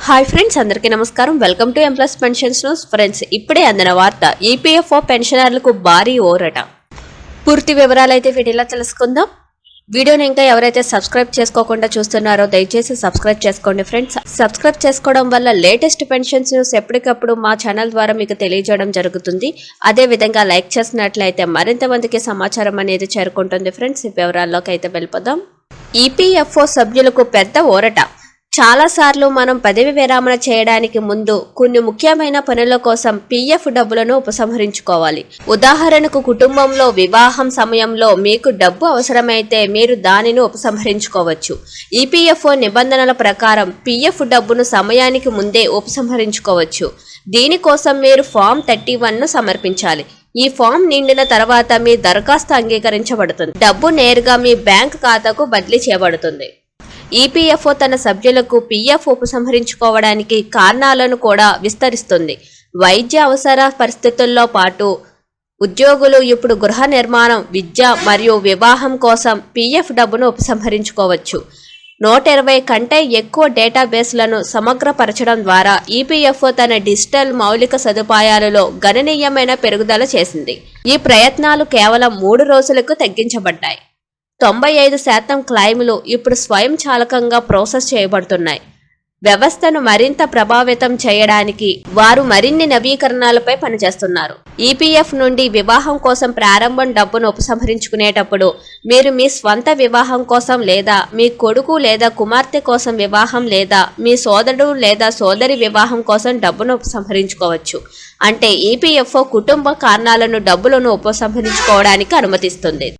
Hi friends, అందరికీ నమస్కారం. Welcome to employees pensions news. Friends, ఇప్పుడే అందిన వార్త, ఈపీఎఫ్ఓ పెన్షనర్లకు భారీ ఓరట. పూర్తి వివరాలు అయితే వీడియోలో తెలుసుకుందాం. వీడియోని ఇంకా ఎవరైతే సబ్స్క్రైబ్ చేసుకోకుండా చూస్తున్నారో దయచేసి సబ్స్క్రైబ్ చేసుకోండి ఫ్రెండ్స్. సబ్స్క్రైబ్ చేసుకోవడం వల్ల లేటెస్ట్ పెన్షన్స్ న్యూస్ ఎప్పటికప్పుడు మా ఛానల్ ద్వారా మీకు తెలియజేయడం జరుగుతుంది. అదే విధంగా లైక్ చేసినట్లయితే మరింత మందికి సమాచారం అనేది చేరుకుంటుంది. ఫ్రెండ్స్, ఈ వివరాల్లోకి అయితే వెళ్ళిపోదాం. ఈపీఎఫ్ఓ సభ్యులకు పెద్ద ఓరట. చాలాసార్లు మనం పదవి విరమణ చేయడానికి ముందు కొన్ని ముఖ్యమైన పనుల కోసం పీఎఫ్ డబ్బులను ఉపసంహరించుకోవాలి. ఉదాహరణకు, కుటుంబంలో వివాహం సమయంలో మీకు డబ్బు అవసరమైతే మీరు దానిని ఉపసంహరించుకోవచ్చు. ఈపీఎఫ్ఓ నిబంధనల ప్రకారం పీఎఫ్ డబ్బును సమయానికి ముందే ఉపసంహరించుకోవచ్చు. దీనికోసం మీరు ఫామ్ 31ను సమర్పించాలి. ఈ ఫామ్ నిండిన తర్వాత మీ దరఖాస్తు అంగీకరించబడుతుంది. డబ్బు నేరుగా మీ బ్యాంక్ ఖాతాకు బదిలీ చేయబడుతుంది. ఈపీఎఫ్ఓ తన సభ్యులకు పీఎఫ్ ఉపసంహరించుకోవడానికి కారణాలను కూడా విస్తరిస్తుంది. వైద్య అవసర పరిస్థితుల్లో పాటు ఉద్యోగులు ఇప్పుడు గృహ నిర్మాణం, విద్య మరియు వివాహం కోసం పీఎఫ్ డబ్బును ఉపసంహరించుకోవచ్చు. 120 కంటే ఎక్కువ డేటాబేస్లను సమగ్రపరచడం ద్వారా ఈపీఎఫ్ఓ తన డిజిటల్ మౌలిక సదుపాయాలలో గణనీయమైన పెరుగుదల చేసింది. ఈ ప్రయత్నాలు కేవలం 3 రోజులకు తగ్గించబడ్డాయి. 95% క్లెయిములు ఇప్పుడు స్వయంచాలకంగా ప్రాసెస్ చేయబడుతున్నాయి. వ్యవస్థను మరింత ప్రభావితం చేయడానికి వారు మరిన్ని నవీకరణలపై పనిచేస్తున్నారు. ఈపీఎఫ్ నుండి వివాహం కోసం ప్రారంభం డబ్బును ఉపసంహరించుకునేటప్పుడు మీరు మీ స్వంత వివాహం కోసం లేదా మీ కొడుకు లేదా కుమార్తె కోసం వివాహం లేదా మీ సోదరుడు లేదా సోదరి వివాహం కోసం డబ్బును ఉపసంహరించుకోవచ్చు. అంటే ఈపీఎఫ్ఓ కుటుంబ కారణాలను డబ్బులను ఉపసంహరించుకోవడానికి అనుమతిస్తుంది.